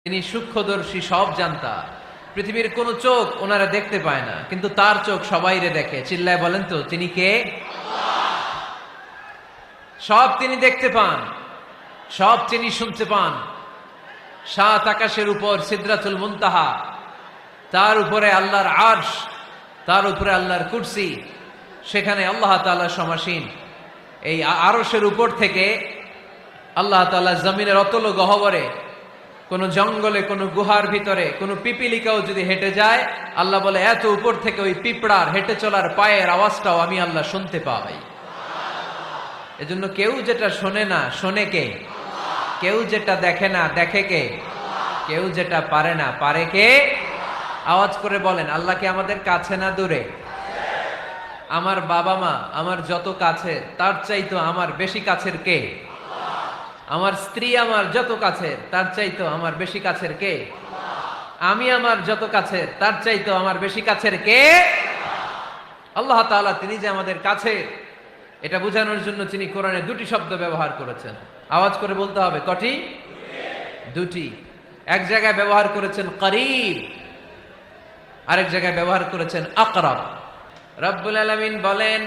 তিনি সূক্ষ্মদর্শী, সব জানতা। পৃথিবীর কোন চোখ ওনারা দেখতে পায় না, কিন্তু তার চোখ সবাইরে দেখে। চিল্লায় বলেন তো তিনি কে? সব তিনি দেখতে পান, সব তিনি শুনতে পান। সাত আকাশের উপর সিদরাতুল মুনতাহা, তার উপরে আল্লাহর আরশ, তার উপরে আল্লাহর কুরসি, সেখানে আল্লাহ তাআলা সমাসীন। এই আরশের উপর থেকে আল্লাহ তাআলা জমিনের অতল গহ্বরে, কোন জঙ্গলে, কোন গুহার ভিতরে কোন পিপিলিকাও যদি হেঁটে যায়, আল্লাহ বলে এত উপর থেকে ওই পিঁপড়ার হেঁটে চলার পায়ের আওয়াজটাও আমি আল্লাহ শুনতে পাই। এজন্য কেউ যেটা শোনে না, শোনে কে? কেউ যেটা দেখে না, দেখে কে? কেউ যেটা পারে না, পারে কে? আওয়াজ করে বলেন, আল্লাহ কি আমাদের কাছে না দূরে? আমার বাবা মা আমার যত কাছে, তার চাইতো আমার বেশি কাছের কে? আমার স্ত্রী আমার যত কাছের, তার চাইতো আমার বেশি কাছের কে? আমি আমার যত কাছের, তার চাইতো আমার বেশি কাছের কে? আল্লাহ তাআলা তিনি যে আমাদের কাছে, এটা বোঝানোর জন্য তিনি কোরআনে দুটি শব্দ ব্যবহার করেছেন। আওয়াজ করে বলতে হবে, কটি? দুটি। এক জায়গায় ব্যবহার করেছেন করিব, আরেক জায়গায় ব্যবহার করেছেন আকরাব। রব্বুল আলামিন বলেন,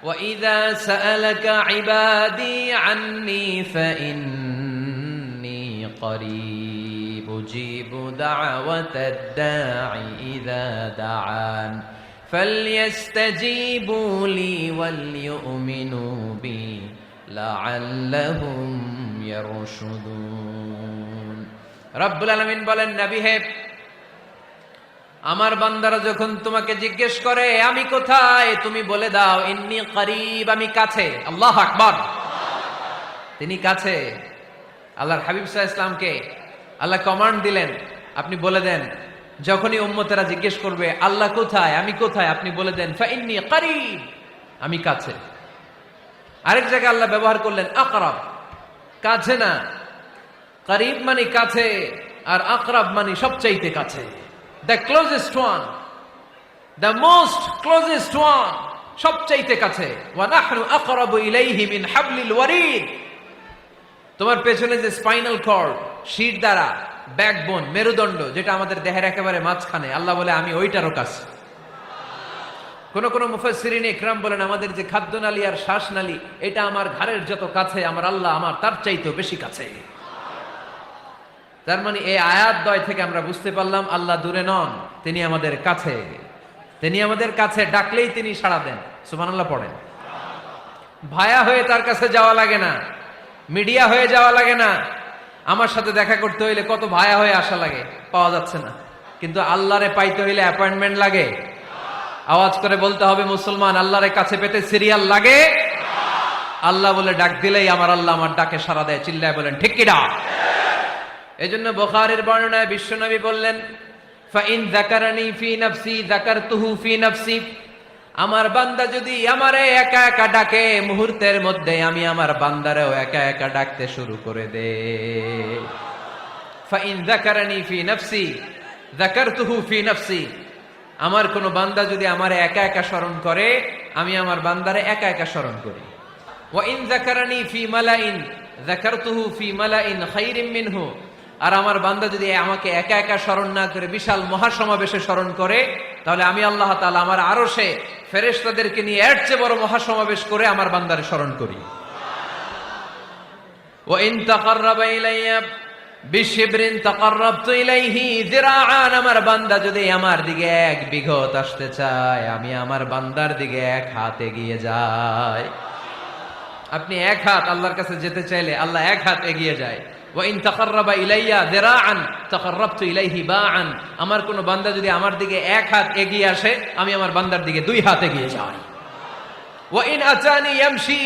وَإِذَا سَأَلَكَ عِبَادِي عَنِّي فَإِنِّي قَرِيبٌ أُجِيبُ دَعْوَةَ الدَّاعِ إِذَا دَعَانِ فَلْيَسْتَجِيبُوا لِي وَلْيُؤْمِنُوا بِي لَعَلَّهُمْ يَرْشُدُونَ। রব্বুল আলামিন বলেন, নবী হে, আমার বান্দারা যখন তোমাকে জিজ্ঞেস করে আমি কোথায়, তুমি বলে দাও ইন্নী করিব, আমি কাছে। আল্লাহু আকবার। তিনি কাছে। আল্লাহর হাবিব সাল্লাল্লাহু আলাইহি ওয়াসাল্লামকে আল্লাহ কমান্ড দিলেন, আপনি বলে দেন, যখনই উম্মতেরা জিজ্ঞেস করবে আল্লাহ কোথায়, আমি কোথায়, আপনি বলে দেন ফাইন্নী করিব, আমি কাছে। আরেক জায়গায় আল্লাহ ব্যবহার করলেন আকরাব, কাছে না। করিব মানে কাছে, আর আকরাব মানে সবচাইতে কাছে। The closest one, the most closest one, সবচাইতে কাছে। ওয়া নাহনু আকরাবু ইলাইহি মিন হাবলিল ওয়ারিদ। তোমার পেছনে যে স্পাইনাল কর্ড, শির দ্বারা, ব্যাকবোন, মেরুদণ্ড, যেটা আমাদের দেহের একেবারে মাঝখানে, আল্লাহ বলে আমি ওইটারও কাছে। কোন কোন মুফাসসিরিন ইকরাম বলেন, আমাদের যে খাদ্যনালী আর শ্বাসনালী, এটা আমার ঘাড়ের যত কাছে, আমার আল্লাহ আমার তার চাইতেও বেশি কাছে। তার মানে এই আয়াত দ্বয় থেকে আমরা বুঝতে পারলাম আল্লাহ দূরে নন, তিনি আমাদের কাছে। তিনি আমাদের কাছে, ডাকলেই তিনি সাড়া দেন। সুবহানাল্লাহ পড়েন। ভায়া হয়ে তার কাছে যাওয়া লাগে না, মিডিয়া হয়ে যাওয়া লাগে না। আমার সাথে দেখা করতে হইলে কত ভায়া হয়ে আসা লাগে, পাওয়া যাচ্ছে না। কিন্তু আল্লাহরে পাইতে হইলে অ্যাপয়েন্টমেন্ট লাগে। আওয়াজ করে বলতে হবে, মুসলমান, আল্লাহরে কাছে পেতে সিরিয়াল লাগে। আল্লাহ বলে ডাক দিলেই আমার আল্লাহ আমার ডাকে সাড়া দেয়। চিল্লায় বলেন ঠিক কিনা? এজন্য বুখারীর বর্ণনায় বিশ্বনবী বললেন, ফাইন যাকারানি ফি নাফসি যাকারতুহু ফি নাফসি। আমার বান্দা যদি আমারে একা একা ডাকে, মুহূর্তের মধ্যে আমি আমার বান্দারেও একা একা ডাকতে শুরু করে দে। ফাইন যাকারানি ফি নাফসি যাকারতুহু ফি নাফসি। আমার কোন বান্দা যদি আমারে একা একা স্মরণ করে, আমি আমার বান্দারে একা একা স্মরণ করি। ওয়া ইন যাকারানি ফি মালাইন যাকারতুহু ফি মালাইন খায়রিম মিনহু। আর আমার বান্দা যদি আমাকে একা একা স্মরণ না করে বিশাল মহাসমাবেশে স্মরণ করে, তাহলে আমি আল্লাহ তাআলা আমার আরশে ফেরেশতাদেরকে নিয়ে এর চেয়ে বড় মহাসমাবেশ করে আমার বান্দারে স্মরণ করি। ওয়া ইন তাকাররাবা ইলাইয়া বিশিবরিন তাকাররাবতু ইলাইহি যিরাআন। আমার বান্দা যদি আমার দিকে এক বিঘত আসতে চায়, আমি আমার বান্দার দিকে এক হাত এগিয়ে যাই। আপনি এক হাত আল্লাহর কাছে যেতে চাইলে আল্লাহ এক হাত এগিয়ে যায়। ওয়া ইন তাকাররাবা ইলাইয়া যিরাআন তাকাররাবতু ইলাইহি বাআন। আমার কোন বান্দা যদি আমার দিকে এক হাত এগিয়ে আসে, আমি আমার বান্দার দিকে দুই হাত এগিয়ে যাই। ওয়া ইন আতানি ইয়ামশি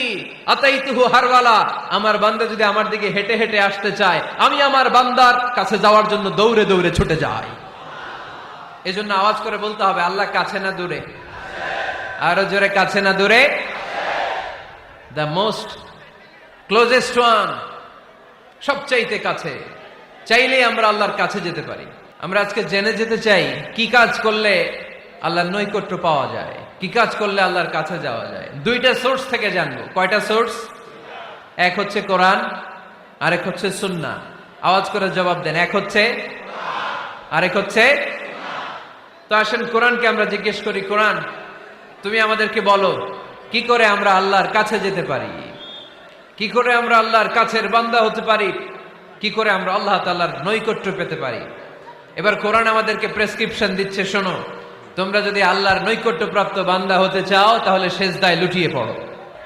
আতাইতুহু হারওয়ালা। আমার বান্দা যদি আমার দিকে হেঁটে হেঁটে আসতে চায়, আমি আমার বান্দার কাছে যাওয়ার জন্য দৌড়ে দৌড়ে ছুটে যাই। এজন্য আওয়াজ করে বলতে হবে, আল্লাহ কাছে না দূরে? আরো জোরে, কাছে না দূরে? দ্য মোস্ট ক্লোজেস্ট ওয়ান, সবচাইতে কাছে। চাইলেই আমরা আল্লাহর কাছে যেতে পারি। আমরা আজকে জেনে যেতে চাই কি কাজ করলে আল্লাহর নৈকট্য পাওয়া যায়, কি কাজ করলে আল্লাহর কাছে যাওয়া যায়। দুইটা সোর্স থেকে জানবো। কয়টা সোর্স? এক হচ্ছে কোরআন, আরেক হচ্ছে সুন্নাহ। আওয়াজ করে জবাব দেন। এক হচ্ছে, আরেক হচ্ছে। তো আসেন কোরআনকে আমরা জিজ্ঞেস করি, কোরআন তুমি আমাদেরকে বলো কি করে আমরা আল্লাহর কাছে যেতে পারি, কি করে আমরা আল্লাহর কাছের বান্দা হতে পারি, কি করে আমরা আল্লাহ তাআলার নৈকট্য পেতে পারি। এবার কোরআন আমাদেরকে প্রেসক্রিপশন দিচ্ছে, শোনো, তোমরা যদি আল্লাহর নৈকট্যপ্রাপ্ত বান্দা হতে চাও তাহলে সেজদায় লুটিয়ে পড়ো।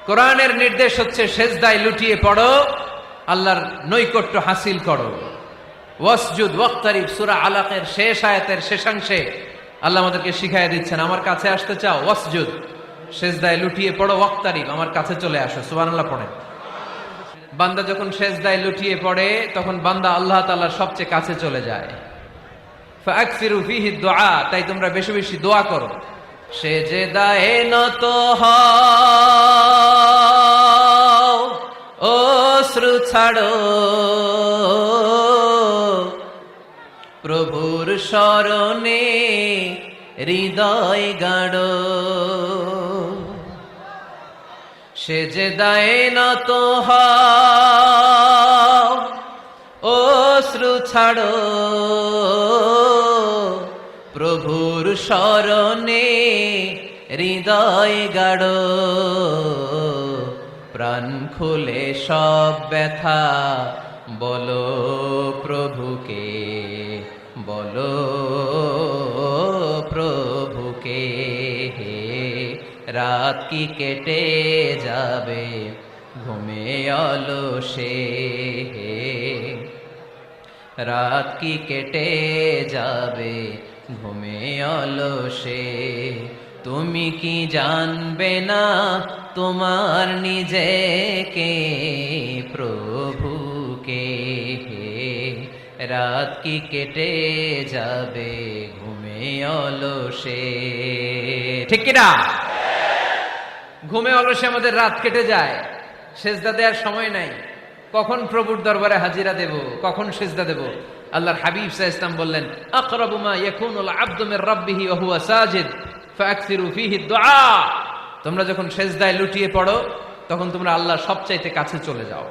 কোরআনের নির্দেশ হচ্ছে সেজদায় লুটিয়ে পড়ো, আল্লাহর নৈকট্য হাসিল করো। ওয়াসজুদ ওয়াক্তারিব, সূরা আলাকের শেষ আয়াতের শেষাংশে আল্লাহ আমাদেরকে শিখাইয়া দিচ্ছেন, আমার কাছে আসতে চাও, ওয়াসজুদ, সেজদায় লুটিয়ে পড়ো, ওয়াক্তারিব, আমার কাছে চলে আসো। সুবহানাল্লাহ পড়েন। বান্দা যখন সেজদায় লুটিয়ে পড়ে তখন বান্দা আল্লাহ তাআলার সবচেয়ে কাছে চলে যায়। ফাকসিরু ফিহি দুআ, তাই তোমরা বেশি বেশি দোয়া করো। সেজদায়ে নত হও, অশ্রু ছাড়ো, প্রভুর শরণে হৃদয় গাড়ো। সেজদায়ে নত হও, অশ্রু ছাড়ো, প্রভুর শরণে হৃদয় গাড়ো। প্রাণ খুলে সব ব্যথা বলো প্রভুকে, বলো প্রভুকে। রাত কি কেটে যাবে ঘুমে অলসে, রাত কি কেটে যাবে ঘুমে অলসে। তুমি কি জানবে না তোমার নিজেকে, প্রভুকে। রাত কি কেটে যাবে ঘুমে অলসে। ঠিক কিনা? ঘুমে অলসে আমাদের রাত কেটে যায়, সেজদা দেওয়ার সময় নাই। কখন প্রভুর দরবারে হাজিরা দেব, কখন সেজদা দেব? আল্লাহর হাবিব সাল্লাল্লাহু আলাইহি ওয়াসাল্লাম বললেন, আকরাবু মা ইয়াকুনুল আবদু মির রাব্বিহি ওয়া হুয়া সাজিদ ফাকসিরু ফিহি দুআ। তোমরা যখন সেজদায় লুটিয়ে পড়ো তখন তোমরা আল্লাহর সবচাইতে কাছে চলে যাও।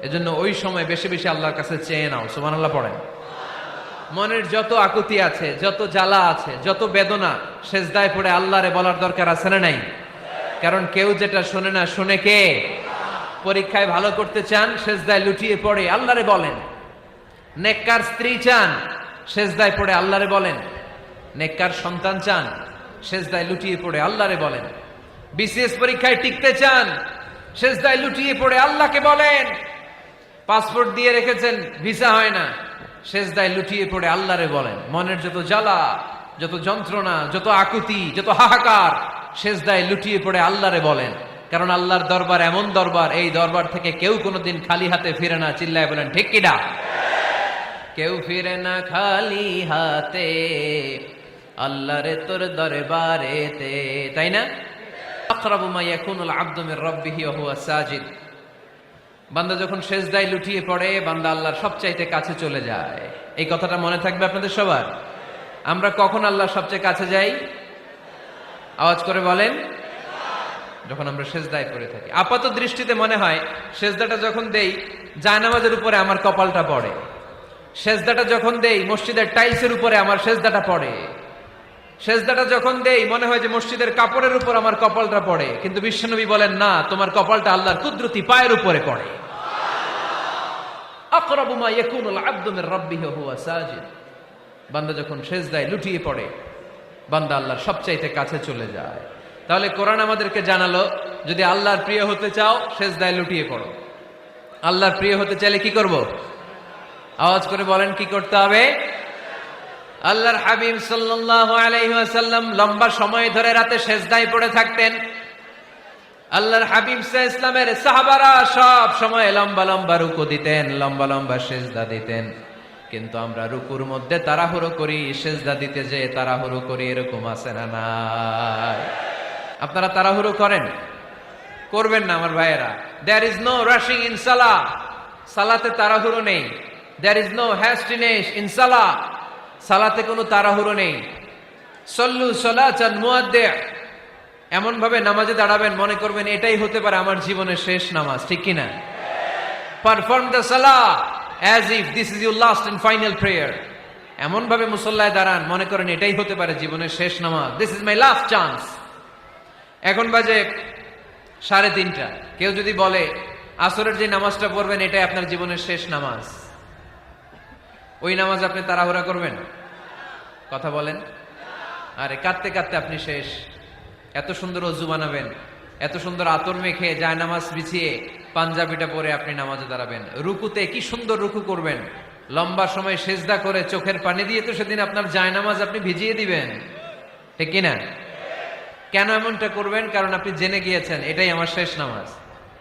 এজন্য ওই সময় বেশি বেশি আল্লাহর কাছে চেয়ে নাও। সুবহানাল্লাহ পড়েন। মনের যত আকুতি আছে, যত জ্বালা আছে, যত বেদনা, সেজদায় পড়ে আল্লাহরে বলার দরকার আছে না নাই? কারণ কেউ যেটা শোনে না, শুনে কে? পরীক্ষায় ভালো করতে চান, সেজদায় লুটিয়ে পড়ে আল্লাহরে বলেন। নেককার স্ত্রী চান, সেজদায় পড়ে আল্লাহরে বলেন। নেককার সন্তান চান, সেজদায় লুটিয়ে পড়ে আল্লাহরে বলেন। বিসিএস পরীক্ষায় টিকতে চান, সেজদায় লুটিয়ে পড়ে আল্লাহকে বলেন। পাসপোর্ট দিয়ে রেখেছেন, ভিসা হয় না, সেজদায় লুটিয়ে পড়ে আল্লাহরে বলেন। মনের যত জ্বালা, যত যন্ত্রণা, যত আকুতি, যত হাহাকার, সেজদায় লুটিয়ে পড়ে আল্লাহরে বলেন। কারণ আল্লাহর দরবার এমন দরবার, এই দরবার থেকে কেউ কোনোদিন খালি হাতে ফিরে না। চিল্লায় বলেন ঠিক কিনা? কেউ ফিরে না খালি হাতে আল্লাহরে তোর দরবারেতে, তাই না? আকরাবু মা ইয়াকুনুল আবদু মির রাব্বিহি ওয়া হুয়া সাজিদ। বান্দা যখন সেজদায় লুটিয়ে পড়ে, বান্দা আল্লাহর সবচাইতে কাছে চলে যায়। এই কথাটা মনে থাকবে আপনাদের সবার। আমরা কখন আল্লাহর সবচেয়ে কাছে যাই? আওয়াজ করে বলেন। যখন আমরা সেজদায় পড়ে থাকি। আপাত দৃষ্টিতে মনে হয় সেজদাটা যখন দেই জায়নামাজের উপরে আমার কপালটা পড়ে, সেজদাটা যখন দেই মসজিদের টাইলসের উপরে আমার সেজদাটা পড়ে, সেজদাটা যখন দেই মনে হয় যে মসজিদের কাপড়ের উপর আমার কপালটা পড়ে। কিন্তু বিশ্বনবী বলেন, না, তোমার কপালটা আল্লাহর কুদরতি পায়ের উপরে পড়ে। আকরাবু মা ইয়াকুনুল আবদু মির রাব্বিহি ওয়া হুয়া সাজিদ। বান্দা যখন সেজদায় লুটিয়ে পড়ে, বান্দা আল্লাহর সবচাইতে কাছে চলে যায়। তাহলে কোরআন আমাদেরকে জানালো, যদি আল্লাহর প্রিয় হতে চাও সেজদায় লুটিয়ে পড়ো। আল্লাহর প্রিয় হতে চাইলে কি করব? আওয়াজ করে বলেন কি করতে হবে? আল্লাহর হাবিব সাল্লাল্লাহু আলাইহি ওয়াসাল্লাম লম্বা সময় ধরে রাতে সেজদায় পড়ে থাকতেন। আল্লাহর হাবিব সাল্লাল্লাহু আলাইহি ওয়াসাল্লামের সাহাবারা সব সময় লম্বা লম্বা রুকু দিতেন, লম্বা লম্বা সেজদা দিতেন। কিন্তু আমরা রুকুর মধ্যে তাড়াহুড়ো করি, সেজদা দিতে যে তাড়াহুড়ো করি, এরকম আছে না নাই? আপনারা তাড়াহুড়ো করেন? করবেন না আমার ভাইয়েরা। There is no rushing in সালাহ। সালাতে তাড়াহুড়ো নেই। There is no hastiness in সালাহ। সালাতে কোনো তাড়াহুড়ো নেই। সল্লু সালাতান মুআদ্দি'। এমন ভাবে নামাজে দাঁড়াবেন মনে করবেন এটাই হতে পারে আমার জীবনের শেষ নামাজ, ঠিক কিনা? Perform the Salah as if this is your last and final prayer. এমন ভাবে মুসল্লায় দাঁড়ান মনে করেন এটাই হতে পারে জীবনের শেষ নামাজ। This is my last chance. এখন বাজে 3:30। কেউ যদি বলে আসরের যে নামাজটা পড়বেন এটাই আপনার জীবনের শেষ নামাজ, ওই নামাজ আপনি তাড়াহুড়া করবেন? কথা বলেন। আরে কাঁদতে কাঁদতে আপনি শেষ। এত সুন্দর ওযু বানাবেন, এত সুন্দর আতর মেখে যায় নামাজ বিছিয়ে পাঞ্জাবিটা পরে আপনি নামাজে দাঁড়াবেন। রুকুতে কি সুন্দর রুকু করবেন, লম্বা সময় সেজদা করে চোখের পানি দিয়ে তো সেদিন আপনার জায়নামাজ আপনি ভিজিয়ে দিবেন, ঠিক কিনা? কেন এমনটা করবেন? কারণ আপনি জেনে গিয়েছেন এটাই আমার শেষ নামাজ,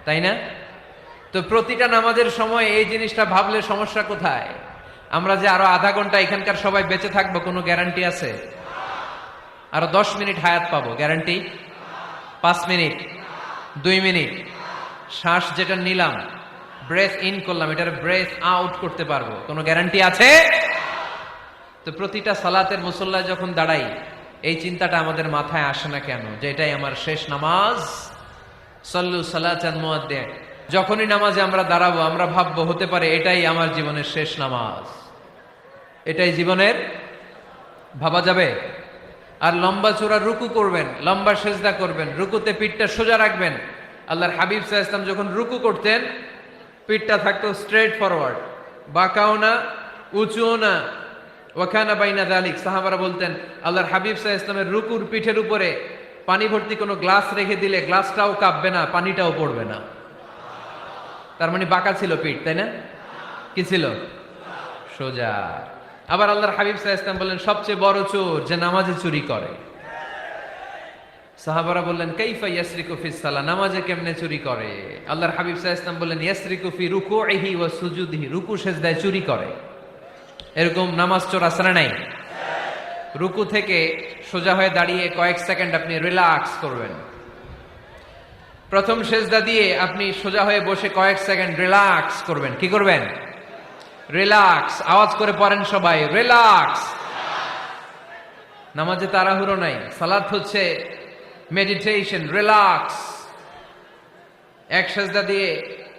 তাই না? তো প্রতিটা নামাজের সময় এই জিনিসটা ভাবলে সমস্যা কোথায়? আমরা যে আরো আধা ঘন্টা এখানকার সবাই বেঁচে থাকবো কোনো গ্যারান্টি আছে? আরো 10 মিনিট হায়াত পাবো, গ্যারান্টি? 5 মিনিট, 2 মিনিট, শ্বাস যেটা নিলাম, ব্রেথ ইন করলাম, এটার ব্রেথ আউট করতে পারবো, কোনো গ্যারান্টি আছে? তো প্রতিটা সালাতের মুসল্লায় যখন দাঁড়াই এই চিন্তাটা আমাদের মাথায় আসে না কেন যে এটাই আমার শেষ নামাজ? সাল্লু সালাতান মুআদ্দিন। যখনই নামাজে আমরা দাঁড়াবো আমরা ভাববো হতে পারে এটাই আমার জীবনের শেষ নামাজ, এটাই জীবনের। ভাবা যাবে? আর লম্বা চূড়া রুকু করবেন, লম্বা সেজদা করবেন, রুকুতে পিঠটা সোজা রাখবেন। আল্লাহর হাবিব সাল্লাল্লাহু আলাইহি ওয়াসাল্লাম যখন রুকু করতেন পিঠটা থাকতো স্ট্রেট ফরওয়ার্ড, বাঁকাও না উঁচুও না, ওয়াকানা বাইনা যালিক। সাহাবারা বলতেন আল্লাহর হাবিব সাল্লাল্লাহু আলাইহি ওয়াসাল্লামের রুকুর পিঠের উপরে পানি ভর্তি কোনো গ্লাস রেখে দিলে গ্লাসটাও কাঁপবে না, পানিটাও পড়বে না। তার মানে বাঁকা ছিল পিঠ, তাই না? কি ছিল? সোজা। আবার আল্লাহর হাবিব সাল্লাল্লাহু আলাইহি ওয়াসাল্লাম বললেন সবচেয়ে বড় চোর যে নামাজে চুরি করে। সাহাবারা বললেন কাইফা ইয়াসরিকু ফিস সালাহ, নামাজে কেমনে চুরি করে? আল্লাহর হাবিব সাল্লাল্লাহু আলাইহি ওয়াসাল্লাম বললেন ইয়াসরিকু ফি রুকুইহি ওয়া সুজুদিহি, রুকু সেজদায় চুরি করে। এরকম নামাজ চোর আছে না নাই? রুকু থেকে সোজা হয়ে দাঁড়িয়ে কয়েক সেকেন্ড আপনি রিল্যাক্স করবেন। প্রথম সেজদা দিয়ে আপনি সোজা হয়ে বসে কয়েক সেকেন্ড রিল্যাক্স করবেন। কি করবেন? রিল্যাক্স। আওয়াজ করে পড়েন সবাই, রিল্যাক্স। নামাজে তাড়াহুড়ো নাই, সালাত হচ্ছে মেডিটেশন, রিল্যাক্স। এক সেজদা দিয়ে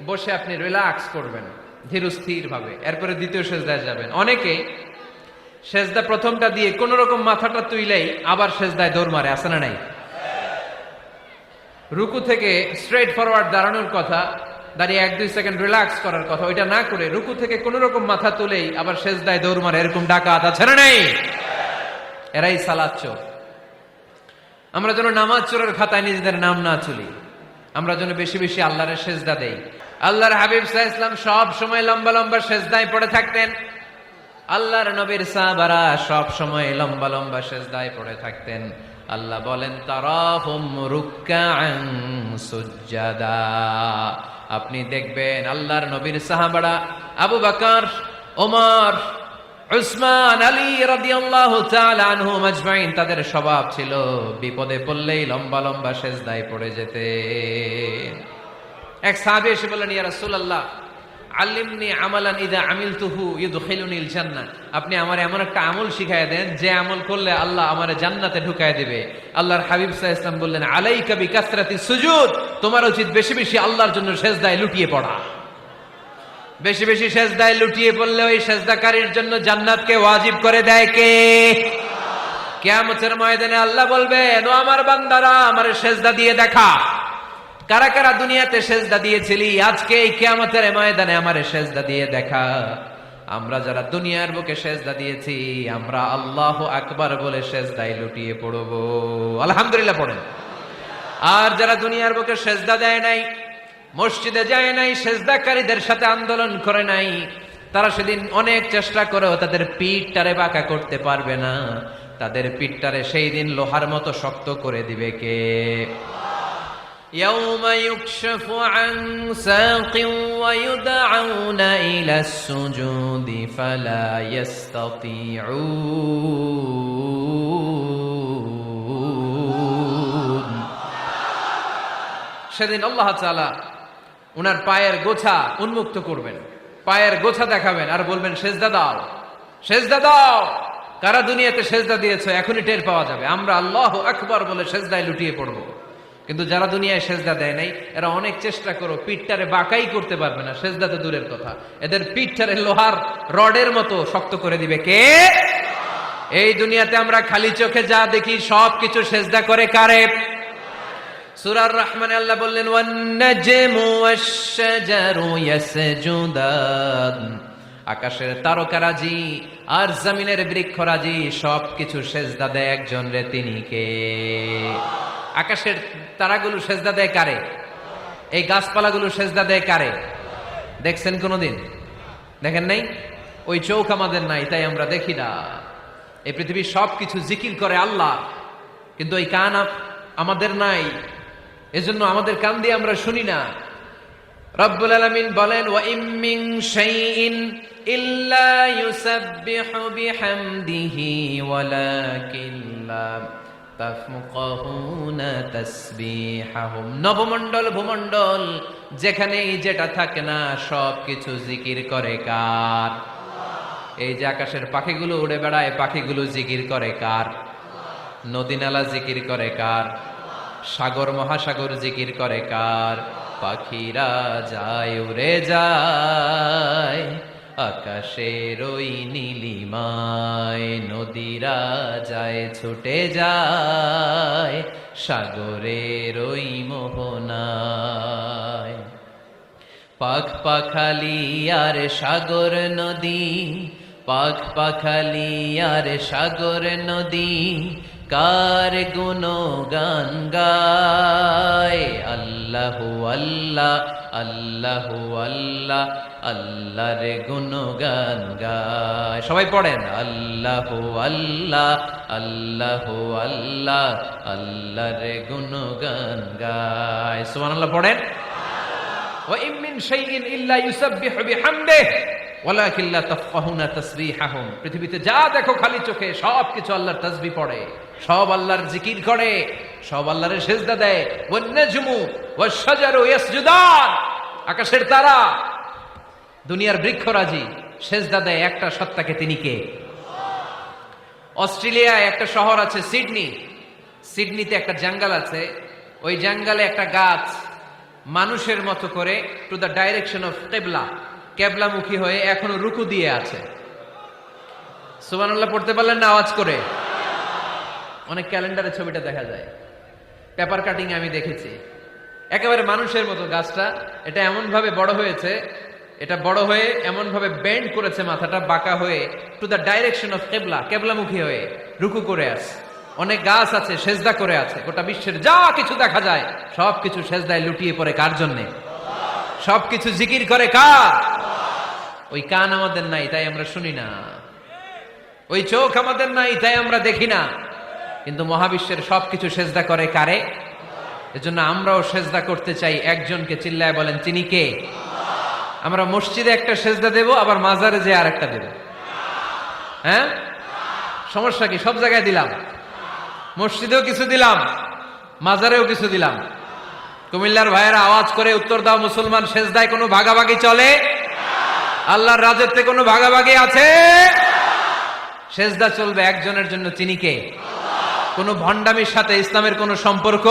বসে আপনি রিল্যাক্স করবেন ধীর স্থির ভাবে, এরপরে দ্বিতীয় সেজদায় যাবেন। অনেকে সেজদা প্রথমটা দিয়ে কোন রকম মাথাটা তুইলেই আবার সেজদায় দৌড় মারে, আছে না নাই? রুকু থেকে স্ট্রেট ফরওয়ার্ড দাঁড়ানোর কথা, দাঁড়িয়ে 1-2 সেকেন্ড রিল্যাক্স করার কথা, ওইটা না করে রুকু থেকে কোন রকম মাথা তুলেই আবার সেজদায় দৌড় মারে, এরকম ডাকাত আছে না নাই? এরাই সালাত চোর। আমরা যেন নামাজ চোরের খাতায় নিজেদের নাম না তুলি, আমরা যেন বেশি বেশি আল্লাহর সেজদা দেই। আল্লাহর হাবিব সাল্লাল্লাহু আলাইহি ওয়াসাল্লাম সব সময় লম্বা লম্বা সেজদায় পড়ে থাকতেন। আল্লাহর নবীর সাহাবারা সব সময় লম্বা লম্বা সেজদায় পড়ে থাকতেন। আল্লাহ বলেন তারাহুম রুকআন সুজদা। আপনি দেখবেন আল্লাহর নবীর সাহাবারা আবু বকর, ওমর, উসমান, আলী রাদিয়াল্লাহু তাআলা আনহুম আজমাইন, তাদের স্বভাব ছিল বিপদে পড়লেই লম্বা লম্বা সেজদায় পড়ে যেতেন। এক সাহাবী এসে বললেন ইয়া রাসূলুল্লাহ আল্লিমনি আমালান ইযা আমিলতুহু ইউদখিলুনিল জান্নাহ, আপনি আমারে এমন একটা আমল শিখায়া দেন যে আমল করলে আল্লাহ আমারে জান্নাতে ঢুকায় দিবে। আল্লাহর হাবিব সাল্লাল্লাহু আলাইহি ওয়াসাল্লাম বললেন আলাইকা বিকাসরাতিস সুজুদ, তোমার উচিত বেশি বেশি আল্লাহর জন্য সেজদায় লুটিয়ে পড়া। বেশি বেশি সেজদায় লুটিয়ে পড়লে ওই সেজদাকারীর জন্য জান্নাতকে ওয়াজিব করে দেয় কে? কিয়ামতের ময়দানে আল্লাহ বলবেন ও আমার বান্দারা আমারে সেজদা দিয়ে দেখা। কারা কারা দুনিয়াতে সেজদা দিয়েছিলি, আজকে এই কিয়ামতের ময়দানে আমারে সেজদা দিয়ে দেখা। আমরা যারা দুনিয়ার বুকে সেজদা দিয়েছি আমরা আল্লাহু আকবার বলে সেজদায় লুটিয়ে পড়ব, আলহামদুলিল্লাহ পড়েন। আর যারা দুনিয়ার বুকে সেজদা দেয় নাই, মসজিদে যায় নাই, সেজদাকারীদের সাথে আন্দোলন করে নাই, তারা সেদিন অনেক চেষ্টা করেও তাদের পিঠটারে বাঁকা করতে পারবে না। তাদের পিঠটারে সেই দিন লোহার মতো শক্ত করে দিবে কে? يوم يكشف عن ساق ويدعون إلى السجود فلا يستطيعون। সেদিন আল্লাহ তাআলা উনার পায়ের গোছা উন্মুক্ত করবেন, পায়ের গোছা দেখাবেন আর বলবেন সেজদা দাও, সেজদা দাও। কারা দুনিয়াতে সেজদা দিয়েছো এখনই টের পাওয়া যাবে। আমরা আল্লাহু আকবার বলে সেজদায় লুটিয়ে পড়বো, কিন্তু যারা দুনিয়ায় সেজদা দেয় নাই এরা অনেক চেষ্টা করো পিঠটারে বাঁকাই করতে পারবে না, সেজদা তো দূরের কথা, এদের পিঠটারে লোহার রডের মতো শক্ত করে দিবে কে? এই দুনিয়াতে আমরা খালি চোখে যা দেখি সব কিছু সেজদা করে কারে? সূরা আর-রহমানে আল্লাহ বললেন ওয়ান নাজমু ওয়াশ-শাজারু ইয়াসজুদান, আকাশের তারকারাজি আর জমিনের বৃক্ষরাজি সবকিছু সেজদা দেয় একজন রে, তিনি কে? আকাশের তারাগুলো সেজদা দেয় কারে? এই গাছপালাগুলো সেজদা দেয় কারে? দেখছেন কোনদিন? দেখেন নাই? ওই চোখ আমাদের নাই তাই আমরা দেখি না। এই পৃথিবীর সবকিছু জিকির করে আল্লাহ, কিন্তু ওই কান আমাদের নাই, এজন্য আমাদের কান দিয়ে আমরা শুনি না। রব্বুল আলামিন বলেন ওয়া ইম মিন শাইইন ইল্লা ইউসাব্বিহু বিহামদিহি ওয়ালাকিন লা তাফকাহুনা তাসবিহাহুম। নবমণ্ডল ভূমণ্ডল যেখানেই যেটা থাকে না সবকিছু জিকির করে কার? এই যে আকাশের পাখিগুলো উড়ে বেড়ায়, পাখিগুলো জিকির করে কার? নদী নালা জিকির করে কার? সাগর মহাসাগর জিকির করে কার? পাখিরা যায় উড়ে যায় আকাশের ওই নীলিমায়, নদীরা যায় ছুটে যায় সাগরের ওই মোহনায়। পাখ পাখালি আর সাগর নদী, পাখ পাখালি আর সাগর নদী কার গুণগান গায়? আল্লাহু আল্লাহ আল্লাহু আল্লাহ আল্লাহর গুণগান গায়। সবাই পড়েন আল্লাহু আল্লাহ আল্লাহু আল্লাহ আল্লাহর গুণগান গায়। সুবহানাল্লাহ পড়েন। ওয়া ইম মিন শাইইন ইল্লা ইউসাব্বিহু বিহামদিহি ওয়ালাকিন লা তাফকাহুনা তাসবিহাহুম। পৃথিবীতে যা দেখো খালি চোখে সবকিছু আল্লাহর তাসবিহ পড়ে, সব আল্লাহর জিকির করে, সব আল্লাহর সিজদা দেয়। ওয়ান নাজমু ওয়াশ-শাজারু ইয়াসজুদান, আকাশের তারা দুনিয়ার বৃক্ষরাজি সিজদা দেয় একটা সত্তাকে, তিনি কে? অস্ট্রেলিয়ায় একটা শহর আছে সিডনি, সিডনিতে একটা জঙ্গল আছে, ওই জঙ্গলে একটা গাছ মানুষের মতো করে টু দ্য ডাইরেকশন অফ কিবলা, কেবলামুখী হয়ে এখনো রুকু দিয়ে আছে। সুবহানাল্লাহ পড়তে পারলেন না আওয়াজ করে? অনেক ক্যালেন্ডারে ছবিটা দেখা যায়, পেপার কাটিং আমি দেখেছি। একেবারে মানুষের মতো গাছটা, এটা এমন ভাবে বড় হয়েছে, এটা বড় হয়ে এমন ভাবে বেন্ড করেছে মাথাটা বাঁকা হয়ে টু দ্য ডাইরেকশন অফ কিবলা, কেবলামুখী হয়ে রুকু করে আছে। অনেক গাছ আছে সেজদা করে আছে। গোটা বিশ্বের যা কিছু দেখা যায় সবকিছু সেজদায় লুটিয়ে পড়ে কার জন্যে? সবকিছু জিকির করে কার? ওই কান আমাদের নাই তাই আমরা শুনি না, ওই চোখ আমাদের নাই তাই আমরা দেখি না, কিন্তু মহাবিশ্বের সবকিছু সেজদা করে কারে? এজন্য আমরাও সেজদা করতে চাই একজনকে। চিল্লায় বলেন তিনি কে? আমরা মসজিদে একটা সেজদা দেব, আবার মাজারে যে আর একটা দেব। হ্যাঁ, সমস্যা কি? সব জায়গায় দিলাম, মসজিদেও কিছু দিলাম, মাজারেও কিছু দিলাম। কুমিল্লার ভাইয়েরা আওয়াজ করে উত্তর দাও, মুসলমান সেজদায় কোনো ভাগাভাগি চলে? আল্লাহর রাজত্বে কোনো ভাগাভাগি আছে? সেজদা চলবে একজনের জন্য, তিনি কে? কোন ভণ্ডামির সাথে ইসলামের কোন সম্পর্ক,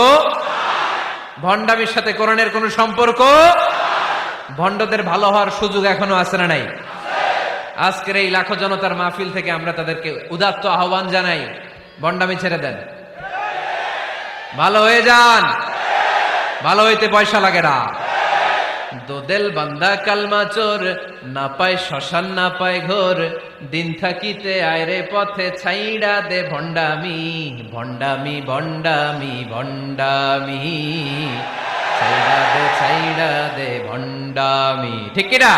ভণ্ডামির সাথে কোরআনের কোন সম্পর্ক। ভণ্ডদের ভালো হওয়ার সুযোগ এখনো আছে না নাই? আজকের এই লাখো জনতার মাহফিল থেকে আমরা তাদেরকে উদাত্ত আহ্বান জানাই, ভণ্ডামি ছেড়ে দেন, ভালো হয়ে যান। ভালো হইতে পয়সা লাগে না। দোদেল বান্দা কালমা চোর, না পায় শ্মশান না পায় ঘোর, দিন থাকিতে আয়রে পথে ছাইড়া দে ভণ্ডামি, ভণ্ডামি ভণ্ডামি ভণ্ডামি, ছাইড়া দে ভণ্ডামি। ঠিক কিনা?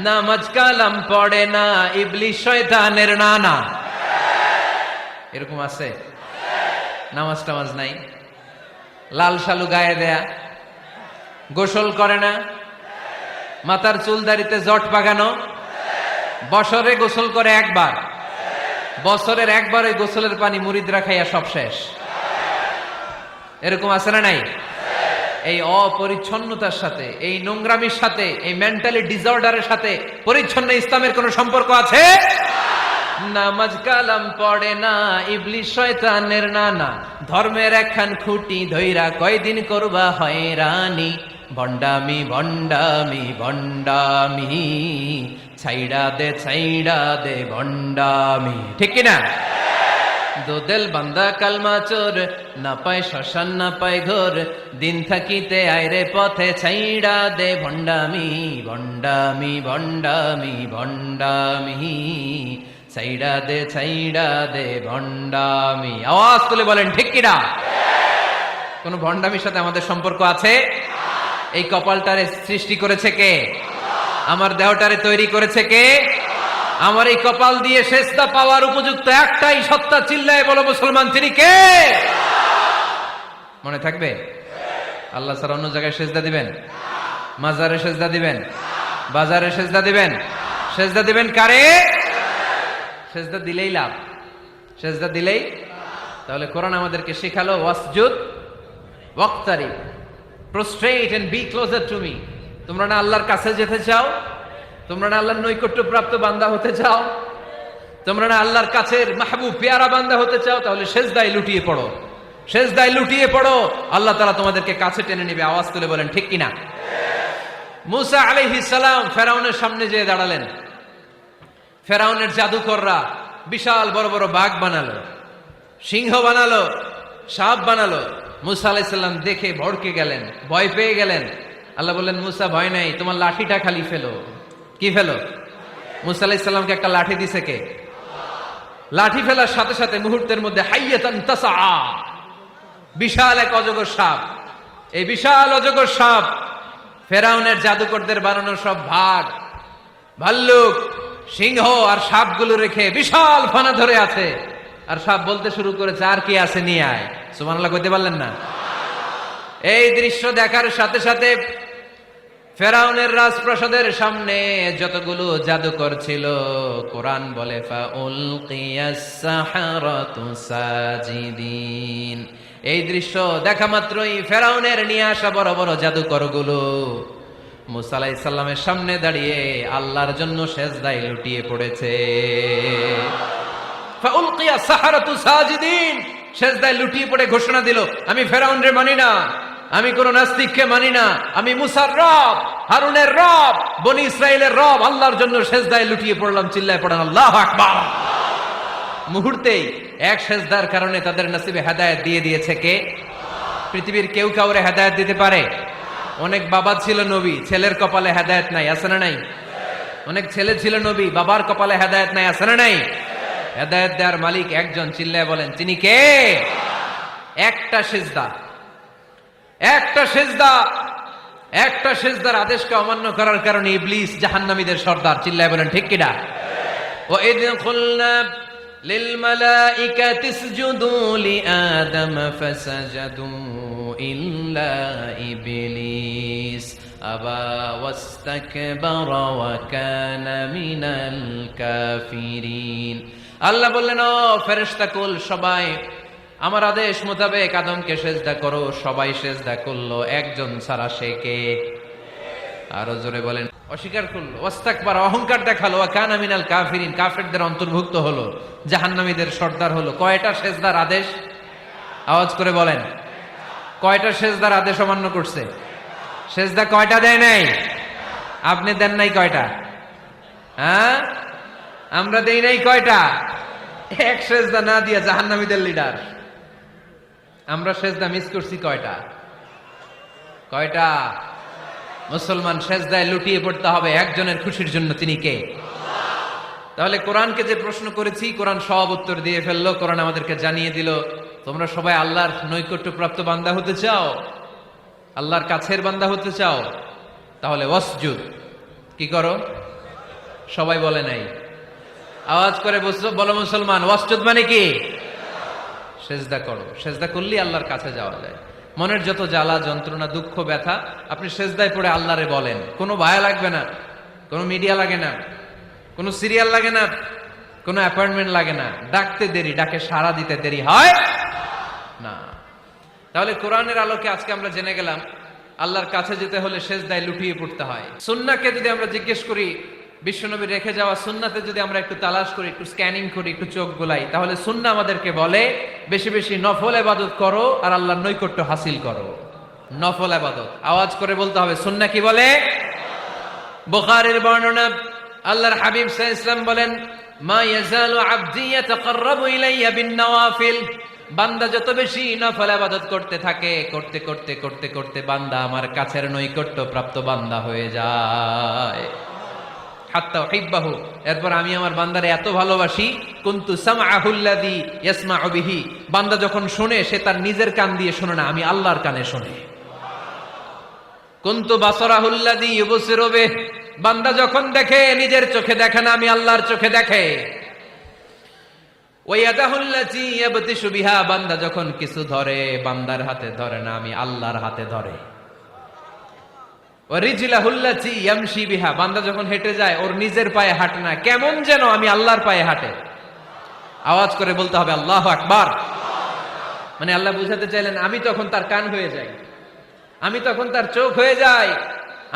নামাজ কালাম পড়ে না, ইবলিশ শয়তানের নানা। এরকম আছে? নামাজ টামাজ নাই, লাল শালু গায়ে দেয়া, গোসল করে না, মাথার চুল দাড়িতে জট পাকানো, বছরে গোসল করে একবার, বছরের একবার ওই গোসলের পানি মুরিদরা খাইয়া সব শেষ। এরকম আছে না নাই? এই অপরিচ্ছন্নতার সাথে, এই নোংরামির সাথে, এই মেন্টালি ডিসঅর্ডারের সাথে পরিচ্ছন্ন ইসলামের কোন সম্পর্ক আছে? নামাজ কালাম পড়ে না, ইবলিস শয়তানের নানা, ধর্মের একখান খুঁটি ধইরা কয়দিন করবা হয়রানি। ভণ্ডামি ভণ্ডামি ভণ্ডামি, ছাইড়া দে ভণ্ডামি, ঠিক কিনা? দোদেল বান্দা কালমা চোর, না পায় শ্মশান না পায় ঘোর, দিন থাকিতে আইরে পথে ছাইড়া দে ভণ্ডামি ভণ্ডামি ভণ্ডামি ভণ্ডামি, ছাইড়া দে ভণ্ডামি। আওয়াজ তুলে বলেন ঠিক কিনা? কোন ভণ্ডামির সাথে আমাদের সম্পর্ক আছে? এই কপালটারে সৃষ্টি করেছে কে? আমার দেহটারে তৈরি করেছে কে? আমার এই কপাল দিয়ে সেজদা পাওয়ার উপযুক্ত একটাই সত্তা, চিল্লায় বলো মুসলমান, তিনি কে? মনে থাকবে? আল্লাহ ছাড়া অন্য জায়গায় সেজদা দিবেন? মাজারে সেজদা দিবেন? বাজারে সেজদা দিবেন? সেজদা দিবেন কারে? সেজদা দিলেই লাভ, সেজদা দিলেই। তাহলে কোরআন আমাদেরকে শেখালো ওয়াসজুদ ওয়াক্তারিব, prostrate and be closer to me. তোমরা না আল্লাহর কাছে যেতে চাও? তোমরা না আল্লাহর নৈকট্যপ্রাপ্ত বান্দা হতে চাও? তোমরা না আল্লাহর কাছের মাহবুব পেয়ারা বান্দা হতে চাও? তাহলে সেজদায় লুটিয়ে পড়ো, সেজদায় লুটিয়ে পড়ো, আল্লাহ তাআলা তোমাদেরকে কাছে টেনে নেবে। আওয়াজ তুলে বলেন ঠিক কিনা? মুসা আলাইহিস সালাম ফেরাউনের সামনে যেয়ে দাঁড়ালেন। ফেরাউনের জাদুকররা বিশাল বড় বড় বাঘ বানালো, সিংহ বানালো, সাপ বানালো। মুসা আলাইহিস সালাম দেখে ভড়কে গেলেন, ভয় পেয়ে গেলেন। আল্লাহ বললেন, মুসা ভয় নাই, তোমার লাঠিটা খালি ফেলো। কি ফেলো? মুসা আলাইহিস সালামকে একটা লাঠি দিছে কে? লাঠি ফেলার সাথে সাথে মুহূর্তের মধ্যে হাইয়াতান তাসআ, বিশাল এক অজগর সাপ। এই বিশাল অজগর সাপ ফেরাউনের জাদুকরদের বানানো সব ভাগ, ভাল্লুক, সিংহ আর সাপগুলো রেখে বিশাল ফানা ধরে আছে। আর সাপ বলতে শুরু করেছে, আর কি আছে নিয়ে আয়। সুবহানাল্লাহ কইতে পারলেন না? এই দৃশ্য দেখার সাথে সাথে ফেরাউনের রাজপ্রাসাদের সামনে যতগুলো জাদুকর ছিল, কোরআন বলে ফাউলকিয়াস সাহারাতু সাজিদিন। এই দৃশ্য দেখা মাত্রই ফেরাউনের নিয়ে আসা বড় বড় জাদুকরগুলো মুসা আলাইহিস সালামের সামনে দাঁড়িয়ে আল্লাহর জন্য সেজদায় লুটিয়ে পড়েছে। ফাউলকিয়াস সাহারাতু সাজিদিন, সেজদায় লুটিয়ে পড়ে ঘোষণা দিল, আমি ফেরাউনরে মানি না, আমি কোন নাস্তিককে মানি না, আমি মুসার রব, হারুনের রব, বনি ইসরাইলের রব, আল্লাহর জন্য সেজদায় লুটিয়ে পড়লাম। চিল্লায় পড়েন আল্লাহু আকবার। মুহূর্তেই এক সেজদার কারণে তাদের নসিবে হেদায়েত দিয়ে দিয়েছে কে? পৃথিবীর কেউ কাউরে হেদায়েত দিতে পারে? অনেক বাবা ছিল নবী, ছেলের কপালে হেদায়েত নাই, আছে না নাই? অনেক ছেলে ছিল নবী, বাবার কপালে হেদায়েত নাই, আছে না নাই? হেদায়েত দেওয়ার মালিক একজন, চিল্লায় বলেন তিনি কে? একটা সেজদা, একটা সেজদা, একটা সেজদার আদেশকে অমান্য করার কারণে ইবলিস জাহান্নামীদের সর্দার। চিল্লায় বলেন ঠিক কিনা? ওয়াইদ কুলনা লিল মালাইকাতি ইসজুদু লিআদম ফাসাজাদু ইল্লা ইবলিস আবা ওয়াস্তাকবারা ওয়া কানা মিনাল কাফিরিন। আল্লাহ বললেন, ও ফেরেশতা কুল, সবাই আমার আদেশ মোতাবেক আদমকে সেজদা করো। সবাই সেজদা করলো, একজন ছাড়া, সে কে? আরো জোরে বলেন। অস্বীকার করলো, ওয়াস্তাকবার, অহংকার দেখালো, ওয়া কানা মিনাল কাফিরিন, কাফেরদের অন্তর্ভুক্ত হলো, জাহান্নামীদের সর্দার হলো। কয়টা সেজদার আদেশ? আওয়াজ করে বলেন, কয়টা সেজদার আদেশ অমান্য করছে? সেজদা কয়টা দেয় নাই? আপনি দেন নাই কয়টা? হ্যাঁ, আমরা দেই নাই কয়টা? এক সেজদা না দিয়া জাহান্নামীদের লিডার। আমরা সেজদা মিস করছি কয়টা? কয়টা? মুসলমান সেজদায় লুটিয়ে পড়তে হবে একজনের খুশির জন্য, তিনি কে? তাহলে কোরআনকে যে প্রশ্ন করেছি, কোরআন সব উত্তর দিয়ে ফেললো। কোরআন আমাদেরকে জানিয়ে দিল, তোমরা সবাই আল্লাহর নৈকট্যপ্রাপ্ত বান্দা হতে চাও, আল্লাহর কাছের বান্দা হতে চাও, তাহলে ওয়াসজুদ, কি করো? সবাই বলে নাই, আওয়াজ করে বলো মুসলমান, ওয়াসজুদ মানে কি? সেজদা করো। সেজদা করলেই আল্লাহর কাছে যাওয়া যায়। মনের যত জ্বালা যন্ত্রণা দুঃখ ব্যথা আপনি সেজদায় পড়ে আল্লাহরে বলেন। কোনো ভায়া লাগবে না, কোনো মিডিয়া লাগে না, কোনো সিরিয়াল লাগে না, কোনো অ্যাপয়েন্টমেন্ট লাগে না, ডাকতে দেরি, ডাকে সাড়া দিতে দেরি হয় না। তাহলে কোরআনের আলোকে আজকে আমরা জেনে গেলাম আল্লাহর কাছে যেতে হলে সেজদায় লুটিয়ে পড়তে হয়। সুন্নাহকে যদি আমরা জিজ্ঞেস করি বিশ্বনবীর রেখে যাওয়া সুন্নাতে যদি আমরা একটু তালাশ করি, একটু স্ক্যানিং করি, একটু চোখ গোলাই, তাহলে সুন্নাহ আমাদেরকে বলে বেশি বেশি নফল ইবাদত করো আর আল্লাহর নৈকট্য হাসিল করো। নফল ইবাদত আওয়াজ করে বলতে হবে। সুন্নাহ কি বলে? বুখারীর বর্ণনা, আল্লাহর হাবিব সাল্লাল্লাহু আলাইহি ওয়াসাল্লাম বলেন, মা ইয়াজালু আবদি ইয়াতাকাররাবু ইলাইয়া বিন নওয়াফিল, বান্দা যত বেশি নফল ইবাদত করতে থাকে, করতে করতে করতে করতে বান্দা আমার কাছের নৈকট্য প্রাপ্ত বান্দা হয়ে যায়। হাত্তা উহিব্বাহু, এরপর আমি আমার বান্দারে এত ভালোবাসি, কুনতু সামআহুল্লাযী ইয়াসমাউ বিহি, বান্দা যখন শুনে সে তার নিজের কান দিয়ে শুনে না, আমি আল্লাহর কানে শুনে। কুনতু বাসারাহুল্লাযী ইউবসিরু বিহি, বান্দা যখন দেখে নিজের চোখে দেখে না, আমি আল্লাহর চোখে দেখে। ওয়ায়াদাহুল্লাতী ইয়াবতিশু বিহা, বান্দা যখন কিছু ধরে বান্দার হাতে ধরে না, আমি আল্লাহর হাতে ধরে। ওয়ারিজলাহুল্লাতী ইয়ামশি বিহা, বান্দা যখন হেঁটে যায় ওর নিজের পায়ে হাঁটে না, কেমন যেন আমি আল্লাহর পায়ে হাঁটে। আওয়াজ করে বলতে হবে আল্লাহু আকবার। মানে আল্লাহ বুঝাতে চাইলেন আমি তখন তার কান হয়ে যাই, আমি তখন তার চোখ হয়ে যাই,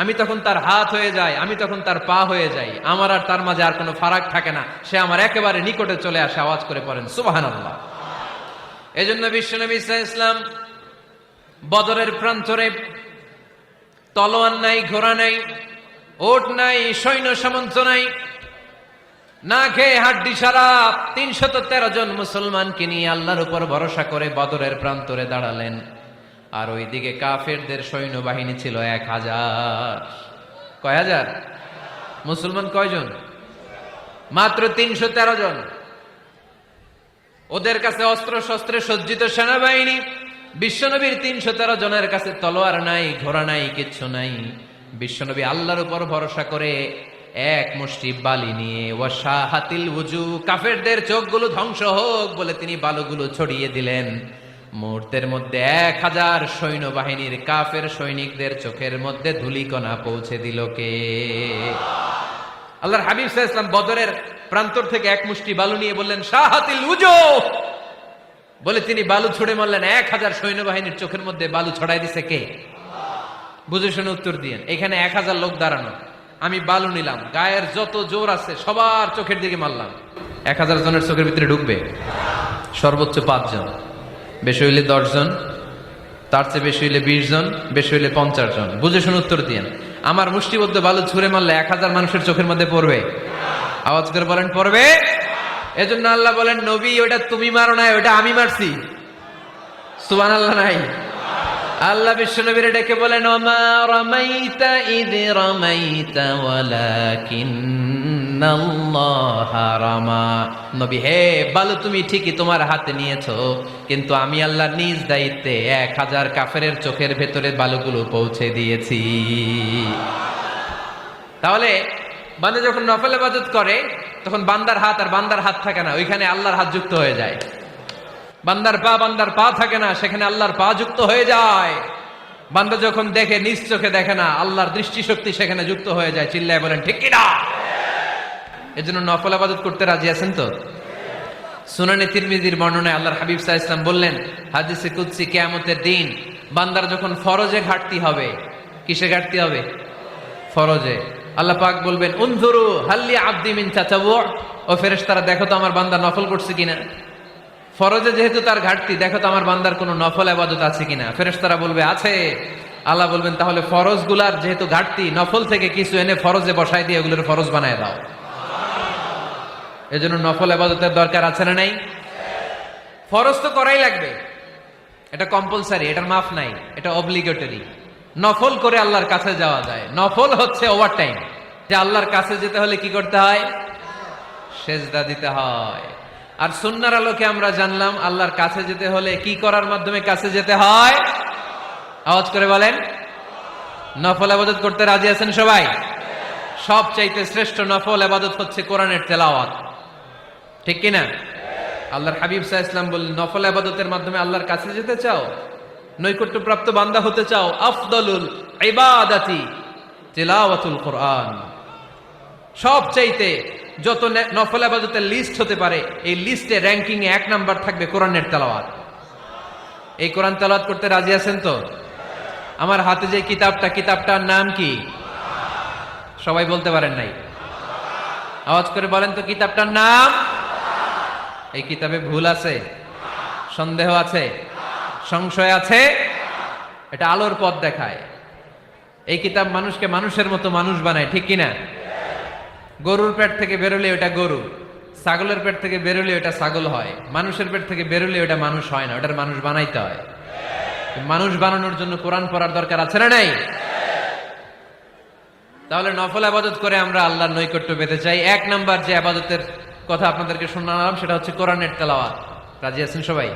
আমি তখন তার হাত হয়ে যাই, আমি তখন তার পা হয়ে যাই, আমার আর তার মাঝে আর কোনো ফারাক থাকে না, সে আমার একেবারে নিকটে চলে আসে। আওয়াজ করে পড়েন সুবহানাল্লাহ। এজন্য বিশ্বনবী সাল্লাল্লাহু আলাইহি ওয়াসাল্লাম বদরের প্রান্তরে তলোয়ার নাই, ঘোড়া নাই, ওট নাই, সৈন্য সামন্ত নাই, না খেয়ে হাড্ডি সারা ৩১৩ জন মুসলমানকে নিয়ে আল্লাহর উপর ভরসা করে বদরের প্রান্তরে দাঁড়ালেন। আর ওইদিকে কাফেরদের সৈন্যবাহিনী ছিল ১,০০০। কয় হাজার? মুসলমান কয়জন? মাত্র ৩১৩ জন। ওদের কাছে অস্ত্র শস্ত্রে সজ্জিত সেনাবাহিনী, বিশ্বনবীর ৩১৩ জনের কাছে তলোয়ার নাই, ঘোড়া নাই, কিচ্ছু নাই। বিশ্বনবী আল্লাহর উপর ভরসা করে এক মুষ্টি বালি নিয়ে, ওয়াশাহাতিল ওযু, কাফেরদের চোখগুলো ধ্বংস হোক বলে তিনি বালুগুলো ছড়িয়ে দিলেন। মুহূর্তের মধ্যে ১,০০০ সৈন্যবাহিনীর কাফের সৈনিকদের চোখের মধ্যে ধূলিকণা পৌঁছে দিল কে? আল্লাহর হাবিব সাল্লাল্লাহু আলাইহি ওয়াসাল্লাম বদরের প্রান্তর থেকে এক মুষ্টি বালু নিয়ে বললেন শাহাতিল ওযু, বলে তিনি বালু ছুড়ে মারলেন। ১,০০০ সৈন্যবাহিনীর চোখের মধ্যে বালু ছড়াই দিছে কে? বুঝে শুনে উত্তর দিয়েন। এখানে ১,০০০ লোক দাঁড়ানো, আমি বালু নিলাম, গায়ের যত জোর আছে সবার চোখের দিকে মারলাম। ১,০০০ জনের চোখের ভিতরে ঢুকবে? সর্বোচ্চ ৫ জন, বেশি হইলে ১০ জন, তার চেয়ে বেশি হইলে ২০ জন, বেশি হইলে ৫০ জন। বুঝে শুনে উত্তর দিয়েন। আমার মুষ্টিবদ্ধ বালু ছুঁড়ে মারলে ১,০০০ মানুষের চোখের মধ্যে পড়বে? আওয়াজ করে বলেন পড়বে। এজন্য আল্লাহ বলেন নবী ওটা তুমি মারো নাই, ওটা আমি মারছি। সুবহানাল্লাহ নাই? আল্লাহ বিশ্বনবীরে ডেকে বলেন ওমা রামাইতা ইয রামাইতা ওয়ালাকিন্নাল্লাহা রামা। নবী হে, বালু তুমি ঠিকই তোমার হাতে নিয়েছো, কিন্তু আমি আল্লাহ নিজ দায়িত্বে ১,০০০ কাফেরের চোখের ভেতরে বালুগুলো পৌঁছে দিয়েছি। তাহলে বান্দা যখন নফল ইবাদত করে তখন বান্দার হাত আর বান্দার হাত থাকে না, ওইখানে আল্লাহর হাত যুক্ত হয়ে যায়। বান্দার পা থাকে না, সেখানে আল্লাহর পা যুক্ত হয়ে যায়। বান্দা যখন দেখে নিজ চোখে দেখে না, আল্লাহর দৃষ্টিশক্তি সেখানে যুক্ত হয়ে যায়। চিল্লায় বলেন ঠিক কি না? এজন্য নফল ইবাদত করতে রাজি আছেন তো? সুনানে তিরমিজির বর্ণনায় আল্লাহর হাবিব সাল্লাল্লাহু আলাইহি ওয়াসাল্লাম বললেন, হাদিসে কুদসি, কিয়ামতের দিন বান্দার যখন ফরজে ঘাটতি হবে, কিসে ঘাটতি হবে? ফরজে। আল্লাহ পাক বলবেন উনজুরু হাল্লি আবদি মিন তাতাওয়ু, ও ফেরেশতারা দেখো তো আমার বান্দা নফল করছে কিনা। ফরজে যেহেতু তার ঘাটতি, দেখো তো আমার বান্দার কোনো নফল ইবাদত আছে কিনা। ফেরেশতারা বলবে আছে। আল্লাহ বলবেন তাহলে ফরজ গুলার যেহেতু ঘাটতি, নফল থেকে কিছু এনে ফরজে বসাই দিয়ে ওগুলোর ফরজ বানায় দাও। এজন্য নফল ইবাদতের দরকার আছে না নাই? ফরজ তো করাই লাগবে, এটা কম্পালসারি, এটার মাফ নাই, এটা অব্লিগেটরি। নফল করে আল্লাহর কাছে যাওয়া যায়। নফল হচ্ছে ওভার টাইম, যে আল্লাহর কাছে যেতে হলে কি করতে হয়? সেজদা দিতে হয়। আর সুন্নাহর আলোকে আমরা জানলাম আল্লাহর কাছে যেতে হলে কি করার মাধ্যমে কাছে যেতে হয়? আওয়াজ করে বলেন নফল ইবাদত করতে রাজি আছেন সবাই? সবচাইতে শ্রেষ্ঠ নফল ইবাদত হচ্ছে কোরআনের তেলাওয়াত, ঠিক কি না? আল্লাহর হাবিব সাল্লাল্লাহু আলাইহি ওয়াসাল্লাম বললেন নফল ইবাদতের মাধ্যমে আল্লাহর কাছে যেতে চাও, নৈকট্যপ্রাপ্ত বান্দা হতে চাও, আফদলুল ইবাদাতি তিলাওয়াতুল কোরআন। সবচাইতে যত নফল ইবাদতের লিস্ট হতে পারে, এই লিস্টে র্যাঙ্কিং এ ১ নাম্বার থাকবে কোরআনের তেলাওয়াত। এই কোরআন তেলাওয়াত করতে রাজি আছেন তো? আমার হাতে যে কিতাবটার নাম কি? সবাই বলতে পারেন নাই? আওয়াজ করে বলেন তো কিতাবটার নাম? এই কিতাবে ভুল আছে? সন্দেহ আছে? সংশয় আছে? এটা আলোর পথ দেখায়। এই কিতাব মানুষকে মানুষের মতো মানুষ বানায়, ঠিক কিনা? গরুর পেট থেকে বেরোলে ওটা গরু, ছাগলের পেট থেকে বেরোলে ওটা ছাগল হয়, মানুষের পেট থেকে বেরোলে ওটা মানুষ হয় না, ওটার মানুষ বানাইতে হয়। মানুষ বানানোর জন্য কোরআন পড়ার দরকার আছে না নাই? তাহলে নফল আবাদত করে আমরা আল্লাহর নৈকট্য পেতে চাই। এক নাম্বার যে আবাদতের কথা আপনাদেরকে শোনালাম সেটা হচ্ছে কোরআনের তেলাওয়াত। রাজি আছেন সবাই?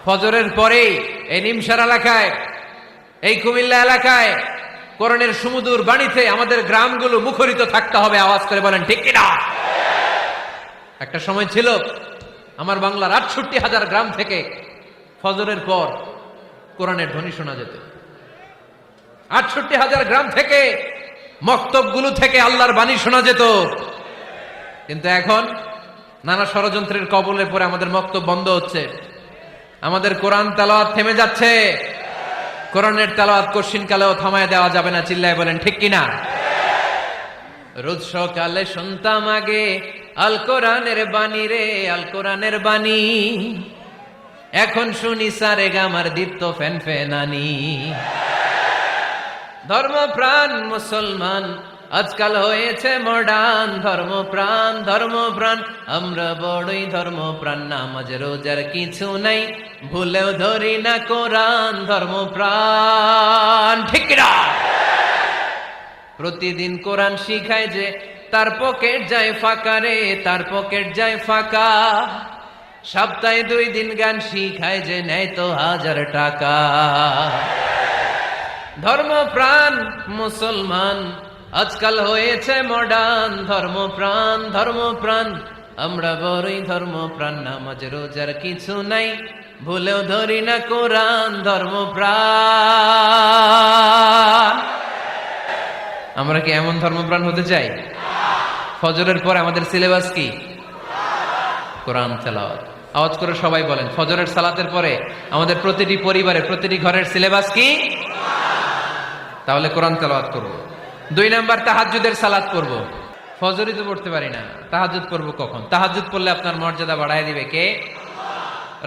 ফজরের পরেই এই নিমসার এলাকায়, এই কুমিল্লা এলাকায় কোরআনের সুমধুর বাণীতে আমাদের গ্রামগুলো মুখরিত থাকতে হবে। আওয়াজ করে বলেন ঠিক কিনা? একটা সময় ছিল আমার বাংলার ৬৮,০০০ গ্রাম থেকে ফজরের পর কোরআনের ধ্বনি শোনা যেত। ৬৮,০০০ গ্রাম থেকে মক্তবগুলো থেকে আল্লাহর বাণী শোনা যেত। কিন্তু এখন নানা ষড়যন্ত্রের কবলে পড়ে আমাদের মক্তব বন্ধ হচ্ছে, আমাদের কোরআন তেলাওয়াত থেমে যাচ্ছে। কোরআনের তেলাওয়াত কশিন কালেও থামায় দেওয়া যাবে না। চিল্লায় বলেন ঠিক কিনা? রোজ সকালে শুনতাম আগে আল কোরআনের বাণী রে, আল কোরআনের বাণী। এখন শুনি সারে গামার দীপ্ত ফ্যান ফ্যানানি। ধর্মপ্রাণ মুসলমান আজকাল হয়েছে মডার্ন। ধর্মপ্রাণ ধর্মপ্রাণ আমরা বড়ই ধর্মপ্রাণ। নামাজ রোজার কিছু নাই, ভুলেও ধরি না কোরআন। ধর্মপ্রাণ ঠিক না? প্রতিদিন কোরআন শিখায় যে তার পকেট যায় ফাঁকা রে, তার পকেট যায় ফাঁকা। সপ্তাহে 2 দিন গান শিখায় যে নেয় তো 1000 টাকা। ধর্মপ্রাণ মুসলমান আজকাল হয়েছে মডার্ন। ধর্মপ্রাণ ধর্মপ্রাণ আমরা বড়ই ধর্মপ্রাণ। নামাজ রোজার কিছু নাই, ভুলেও ধরি না কোরআন। ধর্মপ্রাণ। আমরা কি এমন ধর্মপ্রাণ হতে চাই? ফজরের পর আমাদের সিলেবাস কি? কোরআন তেলাওয়াত। আওয়াজ করে সবাই বলেন, ফজরের সালাতের পরে আমাদের প্রতিটি পরিবারে, প্রতিটি ঘরের সিলেবাস কি? তাহলে কোরআন তেলাওয়াত করব। 2 নাম্বার তাহাজ্জুদের সালাত করব। ফজরই তো পড়তে পারি না, তাহাজ্জুদ পড়ব কখন? তাহাজ্জুদ পড়লে আপনার মর্যাদা বাড়ায় দিবে কে?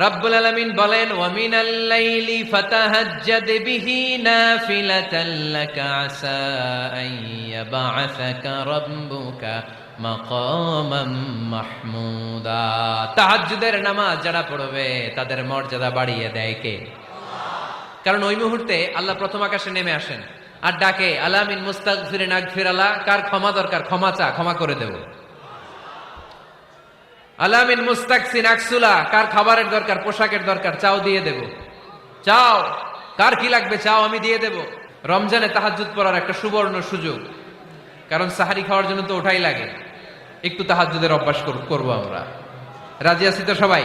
রব্বুল আলামিন বলেন, ওয়া মিনাল লাইলি ফাতাহাজ্জাদ বিহি নাফিলাতাল লাকা আসা আন ইয়াবআসাকা রাব্বুকা মাকামান মাহমুদা। তাহাজ্জুদের নামাজ যারা পড়বে তাদের মর্যাদা বাড়িয়ে দেয় কে? কারণ ওই মুহূর্তে আল্লাহ প্রথম আকাশে নেমে আসেন আর ডাকে, আলা মিন মুস্তাগফিরিন আগফিরালা। কার ক্ষমা দরকার? ক্ষমা চা, ক্ষমা করে দেব। আলা মিন মুস্তাকসিন আকসুলা। কার খাবারের দরকার? পোশাকের দরকার? চাও, দিয়ে দেব। চাও, কার কি লাগবে? চাও, আমি দিয়ে দেব। রমজানে তাহাজ্জুদ পড়ার একটা সুবর্ণ সুযোগ, কারণ সাহারি খাওয়ার জন্য তো ওঠাই লাগে। একটু তাহাজ্জুদের অভ্যাস করবো আমরা। রাজি আছি তো সবাই?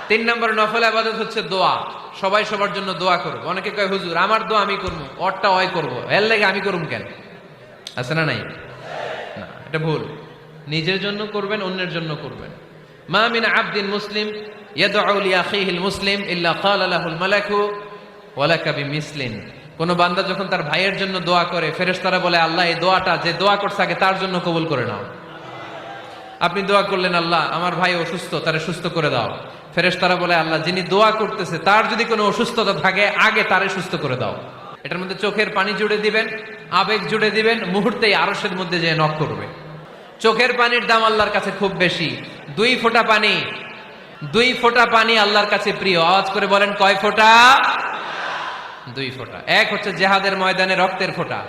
3 নম্বর নফল ইবাদত হচ্ছে দোয়া। সবাই সবার জন্য দোয়া করবো। অনেকে কয়, হুজুর আমার দোয়া আমি করবো, ওরটা ওই করবো, এর লাগে আমি করুম কেন? আছে না নাই? না, এটা ভুল। নিজের জন্য করবেন, অন্যের জন্য করবেন। মা মিন আবদিন মুসলিম ইয়াদউ লিআখিহিল মুসলিম ইল্লা ক্বালা লাহুল মালাকু ওয়া লাকা বিমিসলিন। কোন বান্দা যখন তার ভাইয়ের জন্য দোয়া করে, ফেরেশতারা বলে, আল্লাহ এই দোয়াটা যে দোয়া করছে আগে তার জন্য কবুল করে নাও। আপনি দোয়া করলেন, আল্লাহ আমার ভাই অসুস্থ, তারে সুস্থ করে দাও। ফেরেশতারা বলে, আল্লাহ যিনি দোয়া করতেছে তার যদি কোনো অসুস্থতা থাকে আগে তারে সুস্থ করে দাও। এটার মধ্যে চোখের পানি জুড়ে দিবেন, আবেগ জুড়ে দিবেন, মুহূর্তেই আরশের মধ্যে যে নক করবে। চোখের পানির দাম আল্লাহর কাছে খুব বেশি। 2 ফোঁটা পানি, 2 ফোঁটা পানি আল্লাহর কাছে প্রিয়। আওয়াজ করে বলেন, কয় ফোঁটা? 2 ফোঁটা। এক হচ্ছে জিহাদের ময়দানে রক্তের ফোঁটা,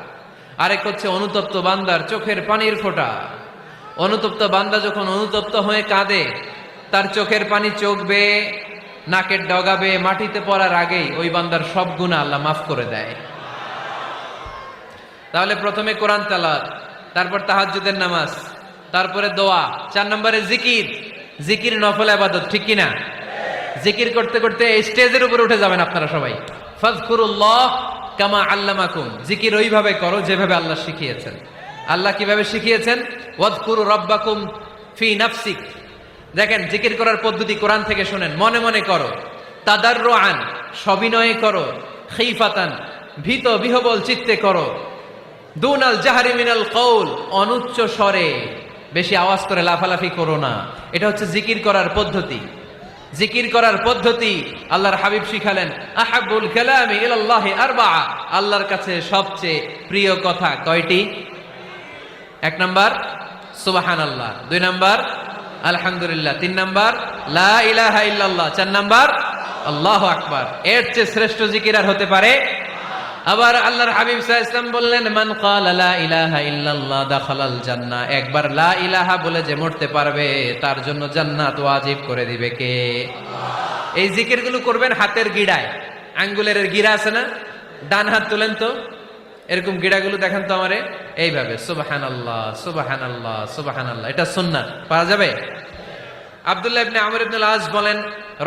আরেক হচ্ছে অনুতপ্ত বান্দার চোখের পানির ফোঁটা। অনুতপ্ত বান্দা যখন অনুতপ্ত হয়ে কাঁদে, তার চোখের পানি চোখ বেয়ে নাকের ডগাবে মাটিতে পড়ার আগেই ওই বান্দার সব গুনাহ আল্লাহ মাফ করে দেয়। তাহলে প্রথমে কোরআন তেলাওয়াত, তারপর তাহাজ্জুদের নামাজ, তারপরে দোয়া। 4 নম্বরে জিকির। জিকির নফল ইবাদত, ঠিক কিনা? জিকির করতে করতে স্টেজের উপরে উঠে যাবেন আপনারা সবাই। ফাযকুরুল্লাহ কামা আল্লামাকুম। জিকির ওইভাবে করো যেভাবে আল্লাহ শিখিয়েছেন। আল্লাহ কিভাবে শিখিয়েছেন? ওয়াযকুরু রাব্বাকুম ফি নাফসিক। দেখেন, জিকির করার পদ্ধতি কোরআন থেকে শোনেন। মনে মনে করো, তাদাররুআন সবিনয়ে করো, খিফাতান ভীত বিহবল চিত্তে করো, দুনাল জাহরি মিনাল কওল অনুচ্চ স্বরে, বেশি আওয়াজ করে লাফালাফি করো না। এটা হচ্ছে জিকির করার পদ্ধতি। জিকির করার পদ্ধতি আল্লাহর হাবিব শিখালেন, আহাব্বুল কালামি ইলাল্লাহি আরবাআ, আল্লাহর কাছে সবচেয়ে প্রিয় কথা কয়টি? 1 নাম্বার সুবহানাল্লাহ, 2 নাম্বার আলহামদুলিল্লাহ, 3 নাম্বার লা ইলাহা ইল্লাল্লাহ, 4 নাম্বার আল্লাহু আকবার। এর চেয়ে শ্রেষ্ঠ জিকির আর হতে পারে? আবার আল্লাহর হাবিব সাল্লাল্লাহু আলাইহি ওয়াসাল্লাম বললেন, মান ক্বালা লা ইলাহা ইল্লাল্লাহ দাখালাল জান্নাহ, একবার লা ইলাহা বলে যে মরতে পারবে তার জন্য জান্নাত ওয়াজিব করে দিবে কে? আল্লাহ। এই জিকিরগুলো করবেন হাতের গিড়ায়, আঙ্গুলের গিড়া আছে না, ডান হাত তুলেন তো, এরকম গিড়াগুলো দেখেন তো আমারে, এইভাবে সুবহানাল্লাহ সুবহানাল্লাহ সুবহানাল্লাহ, এটা সুন্নাত, পারা যাবে? আব্দুল্লাহ ইবনে আমর ইবনে আল-আস বলেন,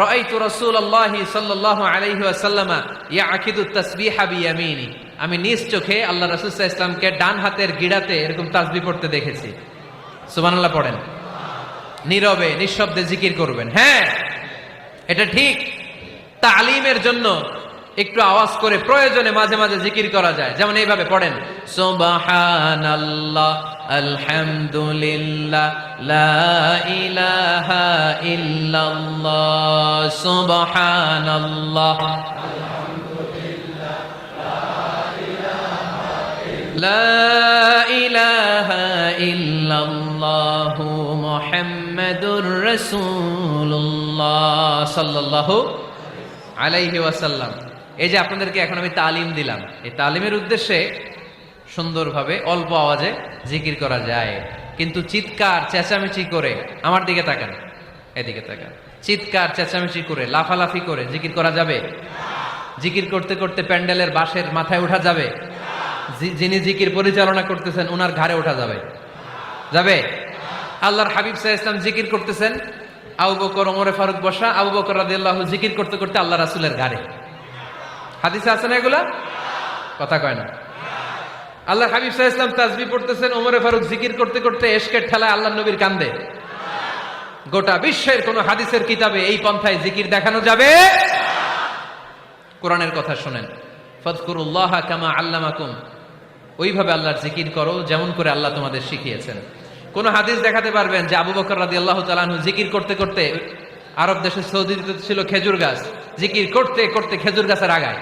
রাআইতু রাসূলুল্লাহি সাল্লাল্লাহু আলাইহি ওয়াসাল্লাম ইয়াকিদু তাসবিহা বিয়ামিনি, আমি নিজ চোখে আল্লাহ রাসূল সাল্লাল্লাহু আলাইহি ওয়াসাল্লামকে ডান হাতের গিড়াতে এরকম তাসবিহ পড়তে দেখেছি। সুবহানাল্লাহ পড়েন, নীরবে নিঃশব্দে জিকির করবেন। হ্যাঁ, এটা ঠিক। তালিমের জন্য একটু আওয়াজ করে প্রয়োজনে মাঝে মাঝে জিকির করা যায়, যেমন এইভাবে পড়েন, সুবহানাল্লাহ আলহামদুলিল্লাহ লা ইলাহা ইল্লাল্লাহ, সুবহানাল্লাহ লা ইলাহা ইল্লাল্লাহু মুহাম্মাদুর রাসূলুল্লাহ সাল্লাল্লাহু আলাইহি ওয়াসাল্লাম। এই যে আপনাদেরকে এখন আমি তালিম দিলাম, এই তালিমের উদ্দেশ্যে সুন্দরভাবে অল্প আওয়াজে জিকির করা যায়, কিন্তু চিৎকার চেঁচামেচি করে, আমার দিকে তাকান, এদিকে তাকান, চিৎকার চেঁচামেচি করে লাফালাফি করে জিকির করা যাবে? জিকির করতে করতে প্যান্ডেলের বাঁশের মাথায় ওঠা যাবে? যিনি জিকির পরিচালনা করতেছেন ওনার ঘাড়ে ওঠা যাবে? যাবে? আল্লাহর হাবিব সাল্লাল্লাহু আলাইহি ওয়াসাল্লাম জিকির করতেছেন, আবু বকর ওমর ফারুক বসা, আবু বকর রাদিয়াল্লাহু জিকির করতে করতে আল্লাহ রাসূলের ঘাড়ে। হাদিসে আছে না এগুলা? কথা কয় না। আল্লাহর হাবিব সাল্লাল্লাহু আলাইহি ওয়াসাল্লাম তাসবিহ পড়তেছেন, ওমর ফারুক জিকির করতে করতে এশকের ঠেলায় আল্লাহর নবীর কান্দে। গোটা বিশ্বের কোন হাদিসের কিতাবে এই পন্থায় জিকির দেখানো যাবে? কোরআনের কথা শুনেন, ফাযকুরুল্লাহা কামা আল্লামাকুম, ওইভাবে আল্লাহর জিকির করো যেমন করে আল্লাহ তোমাদের শিখিয়েছেন। কোন হাদিস দেখাতে পারবেন যে আবু বকর রাদিয়াল্লাহু তাআলা আনহু জিকির করতে করতে, আরব দেশে সৌদিতে ছিল খেজুর গাছ, জিকির করতে করতে খেজুর গাছের আগায়,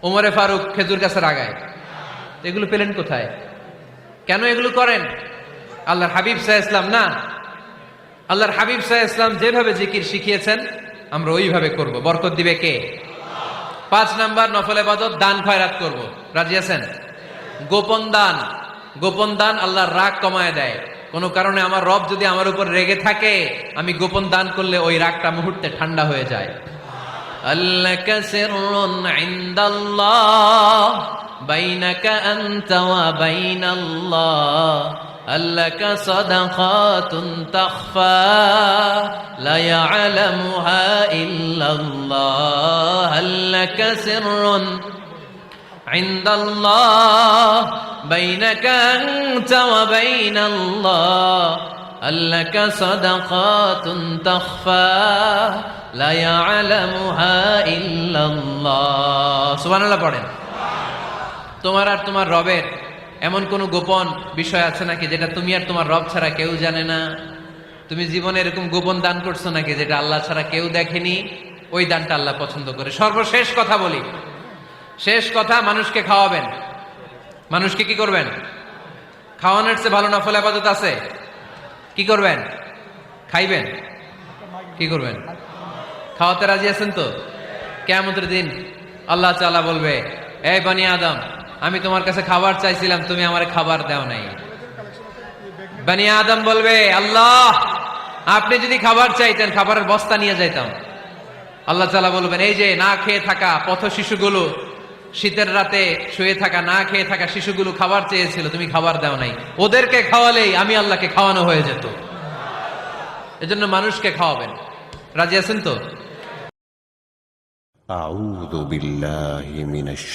ওমরে ফারুক খেজুর গাছের আগায়, এগুলো পেলেন কোথায়? কেন এগুলো করেন? আল্লাহর হাবিব সাল্লাল্লাহু আলাইহি ওয়াসাল্লাম না, আল্লাহর হাবিব সাল্লাল্লাহু আলাইহি ওয়াসাল্লাম যেভাবে জিকির শিখিয়েছেন আমরা ওইভাবে করব। বরকত দিবে কে? 5 নাম্বার নফল ইবাদত, দান খয়রাত করব। রাজি আছেন? গোপন দান, গোপন দান আল্লাহর রাগ কমায় দেয়। কোন কারণে আমার রব যদি আমার উপর রেগে থাকে, আমি গোপন দান করলে ওই রাগটা মুহূর্তে ঠান্ডা হয়ে যায়। আল্লাকা সিররুন ইনদাল্লাহ বাইনাকা আনতা ওয়া বাইনাল্লাহ, আল্লাকা সাদাকাতুন তাখফা লা ইয়ালামুহা ইল্লাল্লাহ, আল্লাকা সিররুন ইনদাল্লাহ বাইনাকা আনতা ওয়া বাইনাল্লাহ, আল্লাকা সাদাকাতুন তাখফা লা ইয়ালামুহা ইল্লাল্লাহ। সুবহানাল্লাহ পড়েন। তোমার আর তোমার রবের এমন কোন গোপন বিষয় আছে নাকি যেটা তুমি আর তোমার রব ছাড়া কেউ জানে না? তুমি জীবনে এরকম গোপন দান করছো নাকি যেটা আল্লাহ ছাড়া কেউ দেখেনি? ওই দানটা আল্লাহ পছন্দ করে। সর্বশেষ কথা বলি, শেষ কথা, মানুষকে খাওয়াবেন। মানুষকে কি করবেন? খাওয়ানোর চেয়ে ভালো নফল ইবাদত আছে? কি করবেন? খাইবেন। কি করবেন? খাওয়াতে রাজি আছেন তো? কিয়ামতের দিন আল্লাহ তাআলা বলবে, এই বনি আদম, আমি তোমার কাছে খাবার চাইছিলাম, তুমি আমারে খাবার দাও নাই। বনি আদম বলবে, আল্লাহ আপনি যদি খাবার চাইতেন খাবারের বস্তা নিয়ে যাইতাম। আল্লাহ তাআলা বলবেন, এই যে না খেয়ে থাকা পথ শিশুগুলো, শীতের রাতে শুয়ে থাকা না খেয়ে থাকা শিশুগুলো খাবার চেয়েছিল, তুমি খাবার দাও নাই, ওদেরকে খাওয়ালেই আমি আল্লাহকে খাওয়ানো হয়ে যেত। এজন্য মানুষকে খাওয়াবেন। রাজি আছেন তো? আউযু বিল্লাহি মিনাশ